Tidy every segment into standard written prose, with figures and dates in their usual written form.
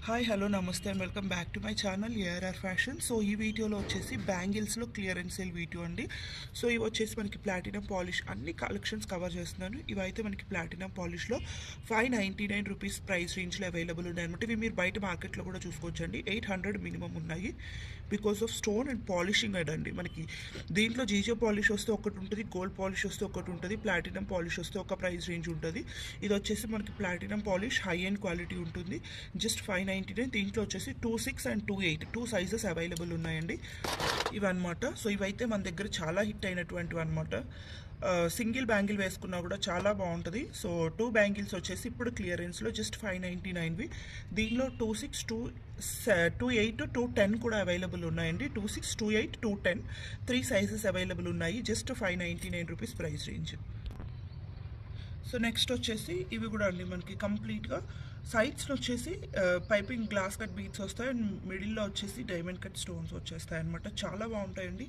Hi hello నమస్తే and welcome back to my channel ARR fashion. So ఈ వీడియోలో వచ్చేసి బ్యాంగిల్స్లో క్లియరెన్స్ సేల్ వీడియో అండి. సో ఇవి వచ్చేసి మనకి ప్లాటినం పాలిష్ అన్ని కలెక్షన్స్ కవర్ చేస్తున్నాను. ఇవైతే మనకి ప్లాటినం పాలిష్లో 599 రూపీస్ ప్రైస్ రేంజ్లో అవైలబుల్ ఉన్నాయి అనమాట. ఇవి మీరు బయట మార్కెట్లో కూడా చూసుకోవచ్చండి. 800 మినిమం ఉన్నాయి because of stone and polishing అండి. మనకి దీంట్లో జీజో పాలిష్ వస్తే ఒకటి ఉంటుంది, గోల్డ్ పాలిష్ వస్తే ఒకటి ఉంటుంది, ప్లాటినం పాలిష్ వస్తే ఒక ప్రైస్ రేంజ్ ఉంటుంది. ఇది వచ్చేసి మనకి platinum polish high and quality ఉంటుంది, జస్ట్ 599. దీంట్లో వచ్చేసి 26 అండ్ 28 టూ సైజెస్ అవైలబుల్ ఉన్నాయండి ఇవన్నమాట. సో ఇవైతే మన దగ్గర చాలా హిట్ అయినటువంటివి అనమాట. సింగిల్ బ్యాంగిల్ వేసుకున్నా కూడా చాలా బాగుంటుంది. సో 2 బ్యాంగిల్స్ వచ్చేసి ఇప్పుడు క్లియరెన్స్లో జస్ట్ 599వి. దీనిలో 26, 28, 210 కూడా అవైలబుల్ ఉన్నాయండి. 26, 28, 210 3 సైజెస్ అవైలబుల్ ఉన్నాయి. Just 599 rupees price range. So next వచ్చేసి ఇవి కూడా అండి మనకి కంప్లీట్గా సైడ్స్లో వచ్చేసి పైపింగ్ గ్లాస్ కట్ బీట్స్ వస్తాయి అండ్ మిడిల్లో వచ్చేసి డైమండ్ కట్ స్టోన్స్ వచ్చేస్తాయి అనమాట. చాలా బాగుంటాయండి.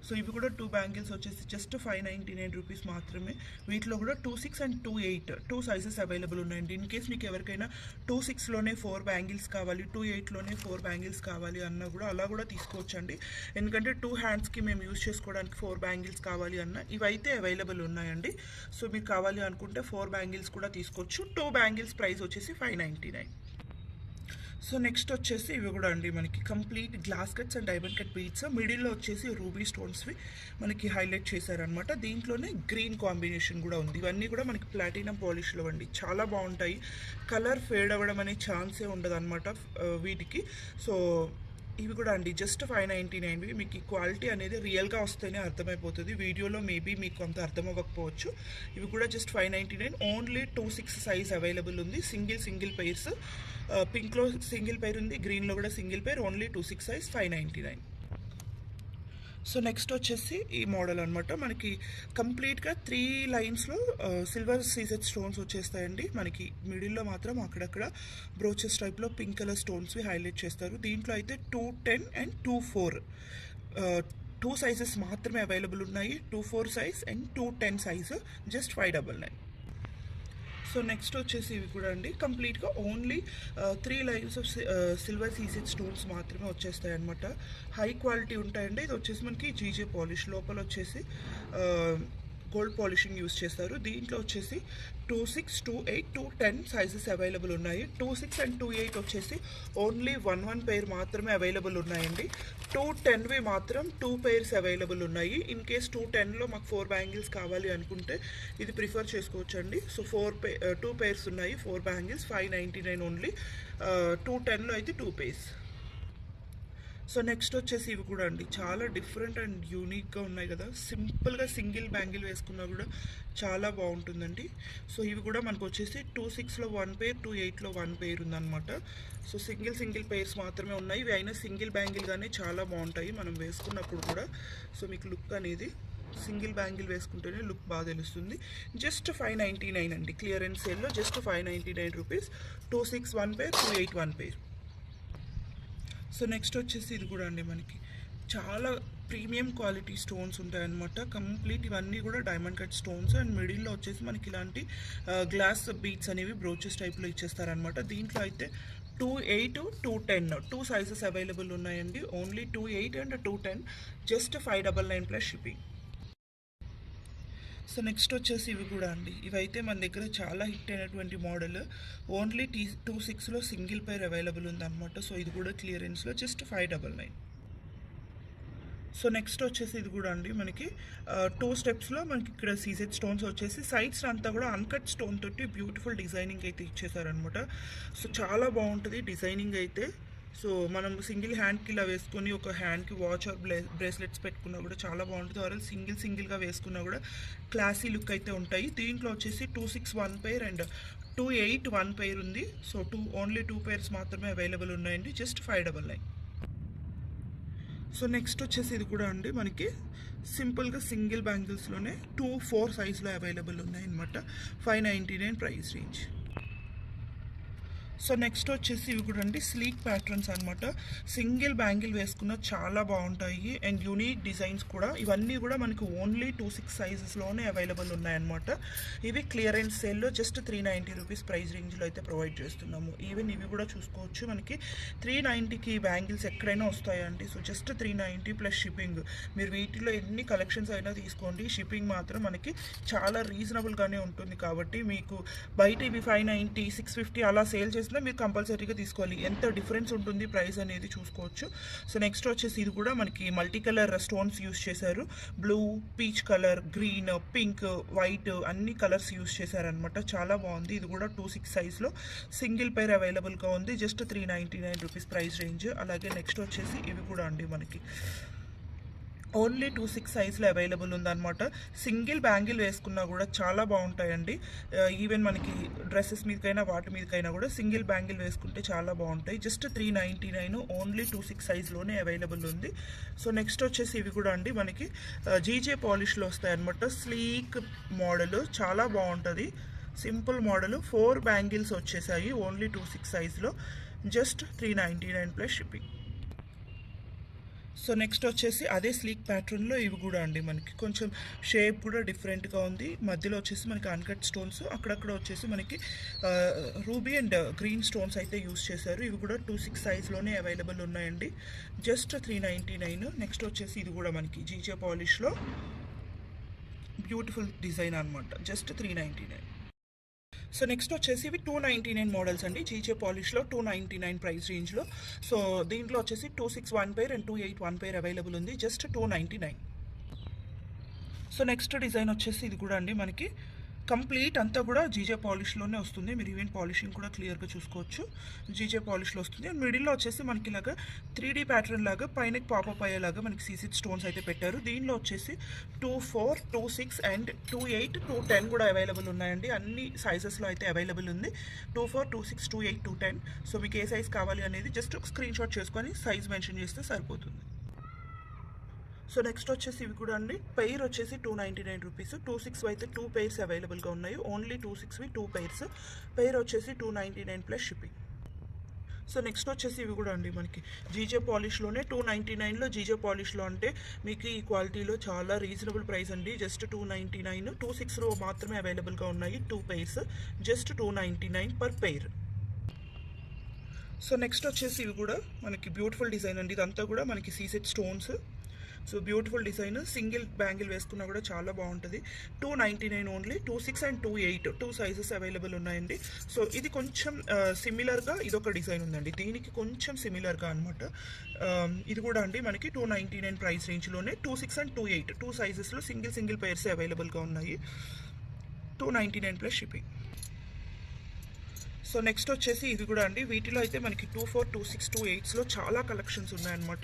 సో ఇవి కూడా 2 బ్యాంగిల్స్ వచ్చేసి జస్ట్ 599 రూపీస్ మాత్రమే. వీటిలో కూడా 26 అండ్ 28 టూ సైజెస్ అవైలబుల్ ఉన్నాయండి. ఇన్ కేస్ మీకు ఎవరికైనా 26లోనే 4 బ్యాంగిల్స్ కావాలి, 28లోనే 4 బ్యాంగిల్స్ కావాలి అన్నా కూడా అలా కూడా తీసుకోవచ్చండి. ఎందుకంటే 2 హ్యాండ్స్కి మేము యూజ్ చేసుకోవడానికి 4 బ్యాంగిల్స్ కావాలి అన్న ఇవైతే అవైలబుల్ ఉన్నాయండి. సో మీకు కావాలి అనుకుంటే 4 బ్యాంగిల్స్ కూడా తీసుకోవచ్చు. 2 బ్యాంగిల్స్ ప్రైస్ వచ్చేసి 599. సో నెక్స్ట్ వచ్చేసి ఇవి కూడా అండి మనకి complete glass cuts and diamond cut beats. మిడిల్లో వచ్చేసి రూబీ స్టోన్స్వి మనకి హైలైట్ చేశారనమాట. దీంట్లోనే గ్రీన్ కాంబినేషన్ కూడా ఉంది. ఇవన్నీ కూడా మనకి ప్లాటినం పాలిష్లో అండి, చాలా బాగుంటాయి. కలర్ ఫేడ్ అవ్వడం అనే ఛాన్సే ఉండదు అనమాట వీటికి. సో ఇవి కూడా అండి జస్ట్ 599వి. మీకు ఈ క్వాలిటీ అనేది రియల్గా వస్తేనే అర్థమైపోతుంది, వీడియోలో మేబీ మీకు అంత అర్థం అవ్వకపోవచ్చు. ఇవి కూడా జస్ట్ 599. ఓన్లీ 26 సైజ్ అవైలబుల్ ఉంది. సింగిల్ పెయిర్స్, పింక్లో సింగిల్ పెయిర్ ఉంది, గ్రీన్లో కూడా single pair. Only 26 size 599. So next వచ్చేసి ఈ మోడల్ అనమాట. మనకి కంప్లీట్గా 3 లైన్స్లో సిల్వర్ సీజెడ్ స్టోన్స్ వచ్చేస్తాయండి. మనకి మిడిల్లో మాత్రం అక్కడక్కడ బ్రోచెస్ టైప్లో పింక్ కలర్ స్టోన్స్వి హైలైట్ చేస్తారు. దీంట్లో అయితే 210 అండ్ 24 2 సైజెస్ మాత్రమే అవైలబుల్ ఉన్నాయి. 24 size and 210 size just 599. So next వచ్చేసి ఇవి కూడా అండి కంప్లీట్గా ఓన్లీ 3 లైన్స్ ఆఫ్ సిల్వర్ సీసెడ్ స్టోన్స్ మాత్రమే వచ్చేస్తాయి అనమాట. హై క్వాలిటీ ఉంటాయండి. ఇది వచ్చేసి మనకి జీజే పాలిష్, లోపల వచ్చేసి గోల్డ్ పాలిషింగ్ యూస్ చేస్తారు. దీంట్లో వచ్చేసి 26, 28, 210 సైజెస్ అవైలబుల్ ఉన్నాయి. 26 అండ్ 28 వచ్చేసి ఓన్లీ 1 పెయిర్ మాత్రమే అవైలబుల్ ఉన్నాయండి. 210వి మాత్రం 2 పెయిర్స్ అవైలబుల్ ఉన్నాయి. ఇన్ కేస్ 210లో మాకు 4 బ్యాంగిల్స్ కావాలి అనుకుంటే ఇది ప్రిఫర్ చేసుకోవచ్చు అండి. సో 2 పెయిర్స్ ఉన్నాయి, 4 బ్యాంగిల్స్ 599 ఓన్లీ. 210లో అయితే 2 పెయిర్స్. సో నెక్స్ట్ వచ్చేసి ఇవి కూడా అండి చాలా డిఫరెంట్ అండ్ యూనిక్గా ఉన్నాయి కదా. సింపుల్గా సింగిల్ బ్యాంగిల్ వేసుకున్నా కూడా చాలా బాగుంటుందండి. సో ఇవి కూడా మనకు వచ్చేసి 26లో 1 పెయిర్, 28లో 1 పెయిర్ ఉందన్నమాట. సో సింగిల్ పెయిర్స్ మాత్రమే ఉన్నాయి. ఇవి అయినా సింగిల్ బ్యాంగిల్గానే చాలా బాగుంటాయి మనం వేసుకున్నప్పుడు కూడా. సో మీకు లుక్ అనేది సింగిల్ బ్యాంగిల్ వేసుకుంటేనే లుక్ బాగా తెలుస్తుంది. జస్ట్ 599 అండి క్లియరెన్స్ సేల్లో. Just 599 rupees. 26 1 pair, 28 1 pair. So next వచ్చేసి ఇది కూడా అండి మనకి చాలా ప్రీమియం క్వాలిటీ స్టోన్స్ ఉంటాయన్నమాట. కంప్లీట్ ఇవన్నీ కూడా డైమండ్ కట్ స్టోన్స్ అండ్ మిడిల్లో వచ్చేసి మనకి ఇలాంటి గ్లాస్ బీట్స్ అనేవి బ్రోచెస్ టైప్లో ఇచ్చేస్తారనమాట. దీంట్లో అయితే 28, 210 2 సైజెస్ అవైలబుల్ ఉన్నాయండి. Only 28 and 210 just 599 plus shipping. So next వచ్చేసి ఇవి కూడా అండి. ఇవైతే మన దగ్గర చాలా హిట్ అయినటువంటి మోడల్. ఓన్లీ 26లో సింగిల్ పెయిర్ అవైలబుల్ ఉందన్నమాట. సో ఇది కూడా క్లియరెన్స్లో జస్ట్ 599. సో నెక్స్ట్ వచ్చేసి ఇది కూడా అండి మనకి 2 స్టెప్స్లో మనకి ఇక్కడ సీజెడ్ స్టోన్స్ వచ్చేసి సైడ్స్ అంతా కూడా అన్కట్ స్టోన్ తోటి బ్యూటిఫుల్ డిజైనింగ్ అయితే ఇచ్చేసారనమాట. సో చాలా బాగుంటుంది డిజైనింగ్ అయితే. సో మనం సింగిల్ హ్యాండ్కి ఇలా వేసుకొని ఒక హ్యాండ్కి వాచ్ ఆర్ బ్రేస్లెట్స్ పెట్టుకున్నా కూడా చాలా బాగుంటుంది. ఆర్ సింగిల్గా వేసుకున్నా కూడా క్లాసీ లుక్ అయితే ఉంటాయి. దీంట్లో వచ్చేసి 26 1 పెయిర్ అండ్ 28 1 పెయిర్ ఉంది. సో ఓన్లీ 2 పెయిర్స్ మాత్రమే అవైలబుల్ ఉన్నాయండి. జస్ట్ 599. సో నెక్స్ట్ వచ్చేసి ఇది కూడా అండి మనకి సింపుల్గా సింగిల్ బ్యాంగిల్స్లోనే 2, 4 సైజ్లో అవైలబుల్ ఉన్నాయి అనమాట. 599 ప్రైస్ రేంజ్. సో నెక్స్ట్ వచ్చేసి ఇవి కూడా అండి స్లీక్ ప్యాటర్న్స్ అనమాట. సింగిల్ బ్యాంగిల్ వేసుకున్న చాలా బాగుంటాయి అండ్ యూనిక్ డిజైన్స్ కూడా. ఇవన్నీ కూడా మనకి ఓన్లీ 26 సైజెస్లోనే అవైలబుల్ ఉన్నాయన్నమాట. ఇవి క్లియరెన్స్ సేల్లో జస్ట్ 390 రూపీస్ ప్రైస్ రేంజ్లో అయితే ప్రొవైడ్ చేస్తున్నాము. ఈవెన్ ఇవి కూడా చూసుకోవచ్చు, మనకి 390కి బ్యాంగిల్స్ ఎక్కడైనా వస్తాయండి. So just 390 plus shipping. మీరు వీటిలో ఎన్ని కలెక్షన్స్ అయినా తీసుకోండి, షిప్పింగ్ మాత్రం మనకి చాలా రీజనబుల్గానే ఉంటుంది. కాబట్టి మీకు బయట ఇవి 590 650 అలా సేల్ చేసి మీరు కంపల్సరీగా తీసుకోవాలి. ఎంత డిఫరెన్స్ ఉంటుంది ప్రైస్ అనేది చూసుకోవచ్చు. సో నెక్స్ట్ వచ్చేసి ఇది కూడా మనకి మల్టీ కలర్ స్టోన్స్ యూస్ చేశారు. Blue, peach colour, green, pink, white అన్ని కలర్స్ యూస్ చేశారనమాట. చాలా బాగుంది. ఇది కూడా 26 సైజ్లో సింగిల్ పేర్ అవైలబుల్గా ఉంది. Just 399 rupees price range. అలాగే నెక్స్ట్ వచ్చేసి ఇవి కూడా అండి మనకి ఓన్లీ 26 సైజ్లో అవైలబుల్ ఉందన్నమాట. సింగిల్ బ్యాంగిల్ వేసుకున్నా కూడా చాలా బాగుంటాయండి. ఈవెన్ మనకి డ్రెస్సెస్ మీదకైనా వాటి మీదకైనా కూడా సింగిల్ బ్యాంగిల్ వేసుకుంటే చాలా బాగుంటాయి. జస్ట్ 399 ఓన్లీ 26 సైజ్లోనే అవైలబుల్ ఉంది. సో నెక్స్ట్ వచ్చేసి ఇవి కూడా అండి మనకి జీజే పాలిష్లో వస్తాయి అనమాట. స్లీక్ మోడల్ చాలా బాగుంటుంది. సింపుల్ మోడల్ 4 బ్యాంగిల్స్ వచ్చేసాయి ఓన్లీ 26 సైజ్లో. Just 399 plus shipping. So next వచ్చేసి అదే స్లీక్ ప్యాటర్న్లో ఇవి కూడా అండి మనకి కొంచెం షేప్ కూడా డిఫరెంట్గా ఉంది. మధ్యలో వచ్చేసి మనకి అన్కట్ స్టోన్స్, అక్కడక్కడ వచ్చేసి మనకి రూబీ అండ్ గ్రీన్ స్టోన్స్ అయితే యూస్ చేశారు. ఇవి కూడా 26 సైజ్లోనే అవైలబుల్ ఉన్నాయండి. జస్ట్ 399. నెక్స్ట్ వచ్చేసి ఇది కూడా మనకి జీజే పాలిష్లో బ్యూటిఫుల్ డిజైన్ అనమాట. జస్ట్ 399. సో నెక్స్ట్ వచ్చేసి ఇవి 299 మోడల్స్ అండి. జీజే పాలిష్లో 299 ప్రైస్ రేంజ్లో. సో దీంట్లో వచ్చేసి 261 పేర్ అండ్ 281 పేర్ అవైలబుల్ ఉంది. జస్ట్ 299. సో నెక్స్ట్ డిజైన్ వచ్చేసి ఇది కూడా అండి మనకి కంప్లీట్ అంతా కూడా జీజే పాలిష్లోనే వస్తుంది. మీరు ఈవెన్ పాలిషింగ్ కూడా క్లియర్గా చూసుకోవచ్చు. జీజే పాలిష్లో వస్తుంది. అండ్ మిడిల్లో వచ్చేసి మనకి ఇలాగా 3D ప్యాటర్న్ లాగా పైన పాపప్ అయ్యేలాగా మనకి సీసెడ్ స్టోన్స్ అయితే పెట్టారు. దీనిలో వచ్చేసి 24, 26 అండ్ 28, 210 కూడా అవైలబుల్ ఉన్నాయండి. అన్ని సైజెస్లో అయితే అవైలబుల్ ఉంది. 24, 26, 28, 210. సో మీకు ఏ సైజ్ కావాలి అనేది జస్ట్ ఒక స్క్రీన్ షాట్ చేసుకొని సైజ్ మెన్షన్ చేస్తే సరిపోతుంది. సో నెక్స్ట్ వచ్చేసి ఇవి కూడా అండి పెయిర్ వచ్చేసి 299 రూపీస్. 26 అయితే 2 పెయిర్స్ అవైలబుల్గా ఉన్నాయి. Only 26వి 2 pairs. పెయిర్ వచ్చేసి 299 ప్లస్ షిప్పింగ్. సో నెక్స్ట్ వచ్చేసి ఇవి కూడా అండి మనకి జీజే పాలిష్లోనే 299లో. జీజే పాలిష్లో అంటే మీకు ఈ క్వాలిటీలో చాలా రీజనబుల్ ప్రైస్ అండి. జస్ట్ 299. 26లో మాత్రమే అవైలబుల్గా ఉన్నాయి 2 pairs. Just 299 per pair. So next వచ్చేసి ఇవి కూడా మనకి బ్యూటిఫుల్ డిజైన్ అండి. ఇదంతా కూడా మనకి సీసెడ్ stones. So beautiful design. Single bangle వేసుకున్నా కూడా చాలా బాగుంటుంది. 299 ఓన్లీ. 26 అండ్ 28 2 సైజెస్ అవైలబుల్ ఉన్నాయండి. సో ఇది కొంచెం సిమిలర్గా ఇదొక డిజైన్ ఉందండి. దీనికి కొంచెం సిమిలర్గా అనమాట. ఇది కూడా అండి మనకి 299 ప్రైస్ రేంజ్లోనే 26 అండ్ 28 2 సైజెస్లో సింగిల్ పెయిర్స్ అవైలబుల్గా ఉన్నాయి. 299 ప్లస్ షిప్పింగ్. సో నెక్స్ట్ వచ్చేసి ఇది కూడా అండి వీటిలో అయితే మనకి 24, 26, 28లో చాలా కలెక్షన్స్ ఉన్నాయన్నమాట.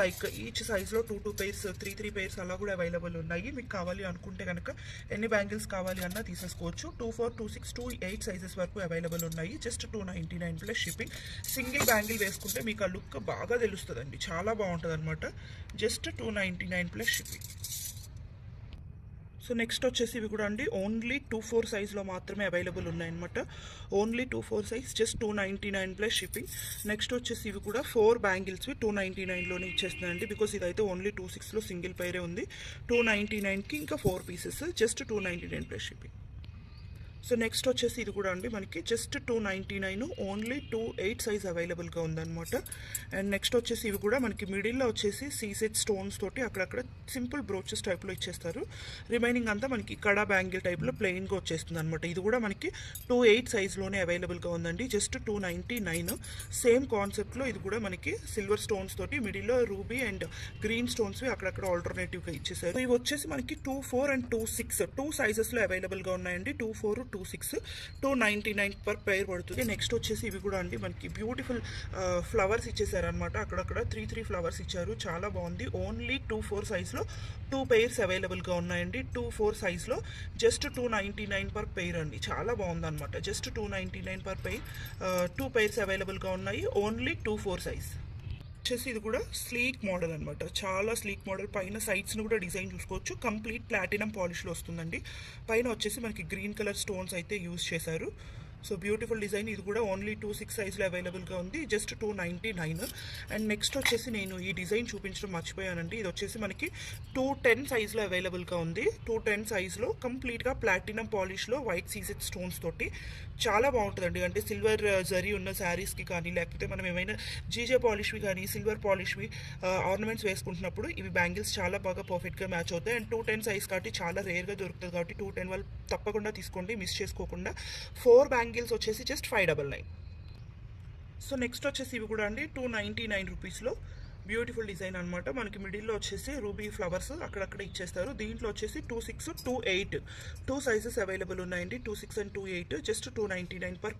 లైక్ ఈచ్ సైజ్లో 2 పెయిర్స్ 3 పెయిర్స్ అలా కూడా అవైలబుల్ ఉన్నాయి. మీకు కావాలి అనుకుంటే కనుక ఎన్ని బ్యాంగిల్స్ కావాలి అన్నా తీసేసుకోవచ్చు. 24, 26, 28 సైజెస్ వరకు అవైలబుల్ ఉన్నాయి. Just 299 plus shipping. Single bangle వేసుకుంటే మీకు ఆ లుక్ బాగా తెలుస్తుందండి. చాలా బాగుంటుంది అనమాట. Just 299 plus shipping. So next వచ్చేసి ఇవి కూడా అండి ఓన్లీ 24 సైజ్లో మాత్రమే అవైలబుల్ ఉన్నాయన్నమాట. Only 24 size. Just 299 plus shipping. Next వచ్చేసి ఇవి కూడా 4 బ్యాంగిల్స్వి 299లోనే ఇచ్చేస్తున్నాయండి. బికాస్ ఇదైతే ఓన్లీ 26లో సింగిల్ పైరే ఉంది. 299కి ఇంకా 4 pieces. Just 299 plus shipping. So next వచ్చేసి ఇది కూడా అండి మనకి జస్ట్ 299 ఓన్లీ 28 సైజ్ అవైలబుల్గా ఉందన్నమాట. అండ్ నెక్స్ట్ వచ్చేసి ఇవి కూడా మనకి మిడిల్లో వచ్చేసి సీసెడ్ స్టోన్స్ తోటి అక్కడక్కడ సింపుల్ బ్రోచెస్ టైప్లో ఇచ్చేస్తారు. రిమైనింగ్ అంతా మనకి కడా బ్యాంగిల్ టైప్లో ప్లెయిన్గా వచ్చేస్తుంది అనమాట. ఇది కూడా మనకి 28 సైజ్లోనే అవైలబుల్గా ఉందండి. జస్ట్ 299. సేమ్ కాన్సెప్ట్లో ఇది కూడా మనకి సిల్వర్ స్టోన్స్ తోటి మిడిల్లో రూబీ అండ్ గ్రీన్ స్టోన్స్వి అక్కడక్కడ ఆల్టర్నేటివ్గా ఇచ్చేసారు. ఇవి వచ్చేసి మనకి 24 అండ్ 26 2 సైజెస్లో అవైలబుల్గా ఉన్నాయండి. 24, 26 299 పర్ పెయిర్ పడుతుంది. నెక్స్ట్ వచ్చేసి ఇవి కూడా అండి మనకి బ్యూటిఫుల్ ఫ్లవర్స్ ఇచ్చేసారనమాట. అక్కడక్కడ 3 ఫ్లవర్స్ ఇచ్చారు. చాలా బాగుంది. ఓన్లీ 24 సైజ్లో 2 పెయిర్స్ అవైలబుల్గా ఉన్నాయండి. 24 సైజ్లో జస్ట్ 299 పర్ పెయిర్ అండి. చాలా బాగుంది అనమాట. Just 299 per pair. 2 పెయిర్స్ అవైలబుల్గా ఉన్నాయి. Only 24 size. వచ్చేసి ఇది కూడా స్లీక్ మోడల్ అనమాట. చాలా స్లీక్ మోడల్. పైన సైడ్స్ని కూడా డిజైన్ చూసుకోవచ్చు. కంప్లీట్ ప్లాటినం పాలిష్లో వస్తుందండి. పైన వచ్చేసి మనకి గ్రీన్ కలర్ స్టోన్స్ అయితే యూజ్ చేశారు. సో బ్యూటిఫుల్ డిజైన్, ఇది కూడా ఓన్లీ 2-6 సైజ్లో అవైలబుల్గా ఉంది, జస్ట్ 299. అండ్ నెక్స్ట్ వచ్చేసి నేను ఈ డిజైన్ చూపించడం మర్చిపోయానండి. ఇది వచ్చేసి మనకి 210 సైజ్లో అవైలబుల్గా ఉంది. 210 సైజ్లో కంప్లీట్గా ప్లాటినం పాలిష్లో వైట్ సీజెడ్ స్టోన్స్ తోటి చాలా బాగుంటుందండి. అంటే సిల్వర్ జరీ ఉన్న శారీస్కి కానీ, లేకపోతే మనం ఏమైనా జీజే పాలిష్వి కానీ సిల్వర్ పాలిష్వి ఆర్నమెంట్స్ వేసుకుంటున్నప్పుడు ఇవి బ్యాంగిల్స్ చాలా బాగా పర్ఫెక్ట్గా మ్యాచ్ అవుతాయి. అండ్ 210 సైజ్ కాబట్టి చాలా రేర్గా దొరుకుతుంది కాబట్టి 210 వాళ్ళు తప్పకుండా తీసుకోండి, మిస్ చేసుకోకుండా. 4 బ్యాంగిల్స్ వచ్చేసి జస్ట్ 599. సో నెక్స్ట్ వచ్చేసి ఇవి కూడా అండి 299 రూపీస్లో బ్యూటిఫుల్ డిజైన్ అనమాట. మనకి మిడిల్లో వచ్చేసి రూబీ ఫ్లవర్స్ అక్కడక్కడ ఇచ్చేస్తారు. దీంట్లో వచ్చేసి 26, 28 2 సైజెస్ అవైలబుల్ ఉన్నాయండి. 26 and 28 జస్ట్ 299 పర్